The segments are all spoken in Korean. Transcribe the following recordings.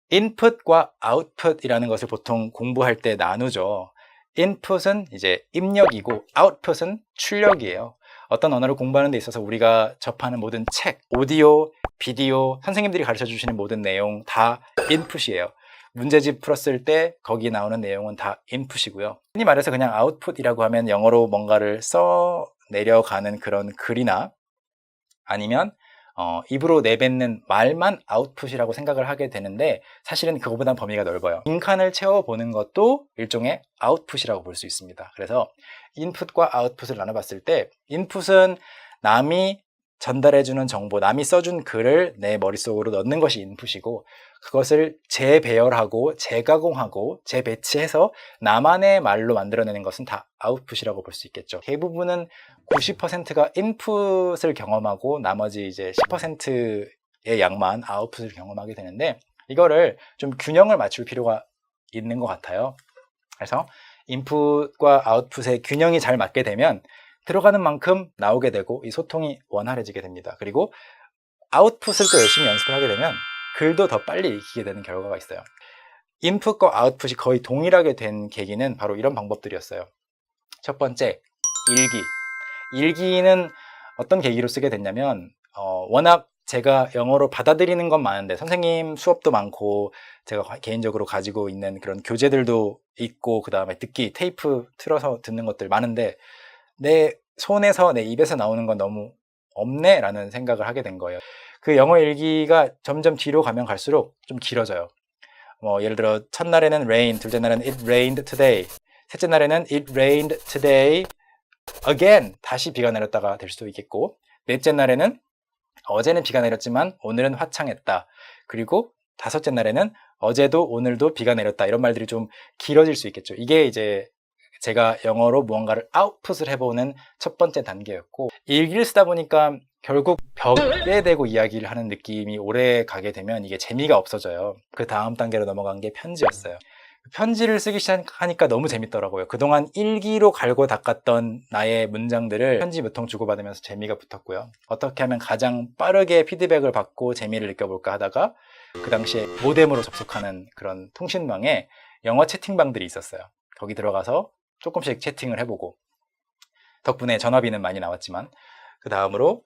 인풋과 아웃풋이라는 것을 보통 공부할 때 나누죠. 인풋은 이제 입력이고 아웃풋은 출력이에요. 어떤 언어를 공부하는 데 있어서 우리가 접하는 모든 책, 오디오, 비디오, 선생님들이 가르쳐 주시는 모든 내용 다 인풋이에요. 문제집 풀었을 때 거기 나오는 내용은 다 인풋이고요. 흔히 말해서 그냥 아웃풋이라고 하면 영어로 뭔가를 써 내려가는 그런 글이나 아니면 입으로 내뱉는 말만 아웃풋이라고 생각을 하게 되는데, 사실은 그거보단 범위가 넓어요. 빈칸을 채워보는 것도 일종의 아웃풋이라고 볼 수 있습니다. 그래서 인풋과 아웃풋을 나눠봤을 때, 인풋은 남이 전달해주는 정보, 남이 써준 글을 내 머릿속으로 넣는 것이 인풋이고, 그것을 재배열하고 재가공하고 재배치해서 나만의 말로 만들어내는 것은 다 아웃풋이라고 볼 수 있겠죠. 대부분은 90%가 인풋을 경험하고 나머지 이제 10%의 양만 아웃풋을 경험하게 되는데, 이거를 좀 균형을 맞출 필요가 있는 것 같아요. 그래서 인풋과 아웃풋의 균형이 잘 맞게 되면 들어가는 만큼 나오게 되고 이 소통이 원활해지게 됩니다. 그리고 아웃풋을 또 열심히 연습을 하게 되면 글도 더 빨리 익히게 되는 결과가 있어요. 인풋과 아웃풋이 거의 동일하게 된 계기는 바로 이런 방법들이었어요. 첫 번째, 일기. 일기는 어떤 계기로 쓰게 됐냐면 워낙 제가 영어로 받아들이는 건 많은데 선생님 수업도 많고 제가 개인적으로 가지고 있는 그런 교재들도 있고 그 다음에 듣기 테이프 틀어서 듣는 것들 많은데 내 손에서 내 입에서 나오는 건 너무 없네 라는 생각을 하게 된 거예요. 그 영어 일기가 점점 뒤로 가면 갈수록 좀 길어져요. 예를 들어 첫날에는 rain, 둘째 날에는 it rained today, 셋째 날에는 it rained today again, 다시 비가 내렸다가 될 수도 있겠고, 넷째 날에는 어제는 비가 내렸지만 오늘은 화창했다. 그리고 다섯째 날에는 어제도 오늘도 비가 내렸다. 이런 말들이 좀 길어질 수 있겠죠. 이게 이제 제가 영어로 무언가를 아웃풋을 해보는 첫 번째 단계였고, 일기를 쓰다 보니까 결국 벽에 대고 이야기를 하는 느낌이 오래 가게 되면 이게 재미가 없어져요. 그 다음 단계로 넘어간 게 편지였어요. 편지를 쓰기 시작하니까 너무 재밌더라고요. 그동안 일기로 갈고 닦았던 나의 문장들을 편지 몇 통 주고받으면서 재미가 붙었고요. 어떻게 하면 가장 빠르게 피드백을 받고 재미를 느껴볼까 하다가 그 당시에 모뎀으로 접속하는 그런 통신망에 영어 채팅방들이 있었어요. 거기 들어가서 조금씩 채팅을 해보고, 덕분에 전화비는 많이 나왔지만, 그 다음으로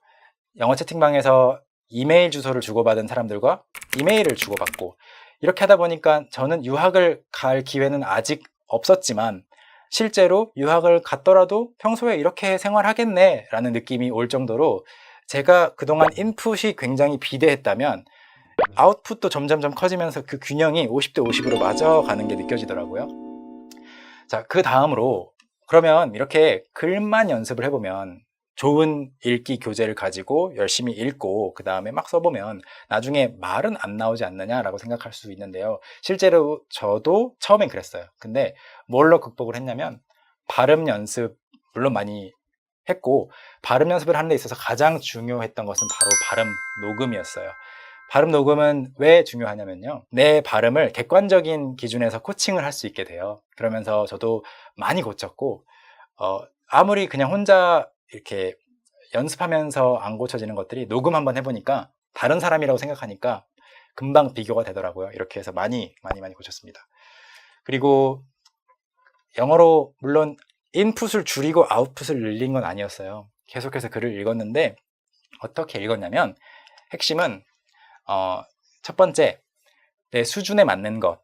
영어 채팅방에서 이메일 주소를 주고받은 사람들과 이메일을 주고받고, 이렇게 하다 보니까 저는 유학을 갈 기회는 아직 없었지만 실제로 유학을 갔더라도 평소에 이렇게 생활하겠네 라는 느낌이 올 정도로 제가 그동안 인풋이 굉장히 비대했다면 아웃풋도 점점점 커지면서 그 균형이 50대 50으로 맞아가는 게 느껴지더라고요. 자, 그 다음으로 그러면 이렇게 글만 연습을 해보면 좋은 읽기 교재를 가지고 열심히 읽고 그 다음에 막 써보면 나중에 말은 안 나오지 않느냐라고 생각할 수 있는데요. 실제로 저도 처음엔 그랬어요. 근데 뭘로 극복을 했냐면 발음 연습 물론 많이 했고, 발음 연습을 하는 데 있어서 가장 중요했던 것은 바로 발음 녹음이었어요. 발음 녹음은 왜 중요하냐면요, 내 발음을 객관적인 기준에서 코칭을 할 수 있게 돼요. 그러면서 저도 많이 고쳤고, 아무리 그냥 혼자 이렇게 연습하면서 안 고쳐지는 것들이 녹음 한번 해보니까 다른 사람이라고 생각하니까 금방 비교가 되더라고요. 이렇게 해서 많이 고쳤습니다. 그리고 영어로 물론 인풋을 줄이고 아웃풋을 늘린 건 아니었어요. 계속해서 글을 읽었는데 어떻게 읽었냐면, 핵심은 첫 번째, 내 수준에 맞는 것.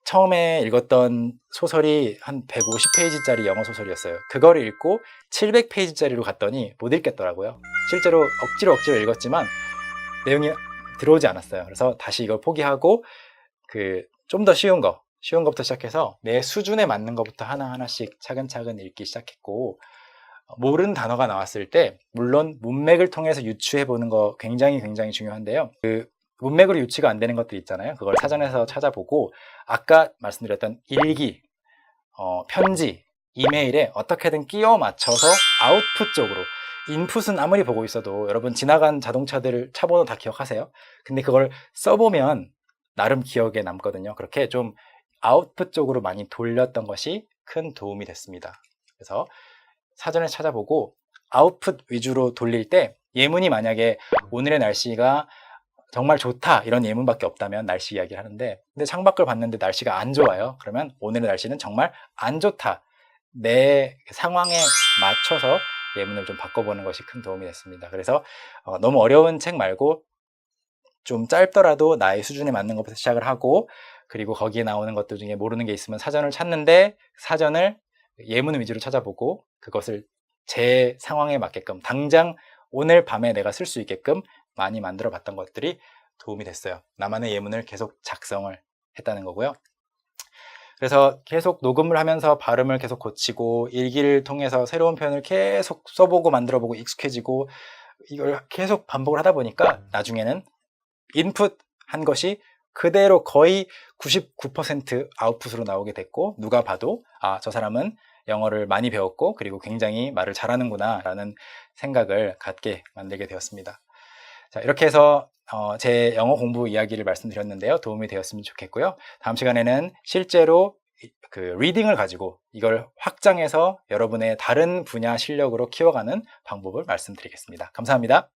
처음에 읽었던 소설이 한 150페이지짜리 영어 소설이었어요. 그거를 읽고 700페이지짜리로 갔더니 못 읽겠더라고요. 실제로 억지로 읽었지만 내용이 들어오지 않았어요. 그래서 다시 이걸 포기하고 좀 더 쉬운 것부터 시작해서 내 수준에 맞는 것부터 하나하나씩 차근차근 읽기 시작했고, 모르는 단어가 나왔을 때 물론 문맥을 통해서 유추해보는 거 굉장히 중요한데요. 문맥으로 유치가 안 되는 것들 있잖아요. 그걸 사전에서 찾아보고 아까 말씀드렸던 일기, 편지, 이메일에 어떻게든 끼워 맞춰서 아웃풋 쪽으로, 인풋은 아무리 보고 있어도 여러분 지나간 자동차들 차번호 다 기억하세요? 근데 그걸 써보면 나름 기억에 남거든요. 그렇게 좀 아웃풋 쪽으로 많이 돌렸던 것이 큰 도움이 됐습니다. 그래서 사전에 찾아보고 아웃풋 위주로 돌릴 때 예문이 만약에 오늘의 날씨가 정말 좋다 이런 예문밖에 없다면 날씨 이야기를 하는데, 근데 창밖을 봤는데 날씨가 안 좋아요. 그러면 오늘의 날씨는 정말 안 좋다, 내 상황에 맞춰서 예문을 좀 바꿔보는 것이 큰 도움이 됐습니다. 그래서 너무 어려운 책 말고 좀 짧더라도 나의 수준에 맞는 것부터 시작을 하고, 그리고 거기에 나오는 것들 중에 모르는 게 있으면 사전을 찾는데 사전을 예문 위주로 찾아보고 그것을 제 상황에 맞게끔 당장 오늘 밤에 내가 쓸 수 있게끔 많이 만들어 봤던 것들이 도움이 됐어요. 나만의 예문을 계속 작성을 했다는 거고요. 그래서 계속 녹음을 하면서 발음을 계속 고치고 일기를 통해서 새로운 표현을 계속 써보고 만들어보고 익숙해지고, 이걸 계속 반복을 하다 보니까 나중에는 인풋 한 것이 그대로 거의 99% 아웃풋으로 나오게 됐고, 누가 봐도 아, 저 사람은 영어를 많이 배웠고 그리고 굉장히 말을 잘하는구나 라는 생각을 갖게 만들게 되었습니다. 자, 이렇게 해서 제 영어 공부 이야기를 말씀드렸는데요. 도움이 되었으면 좋겠고요. 다음 시간에는 실제로 그 리딩을 가지고 이걸 확장해서 여러분의 다른 분야 실력으로 키워가는 방법을 말씀드리겠습니다. 감사합니다.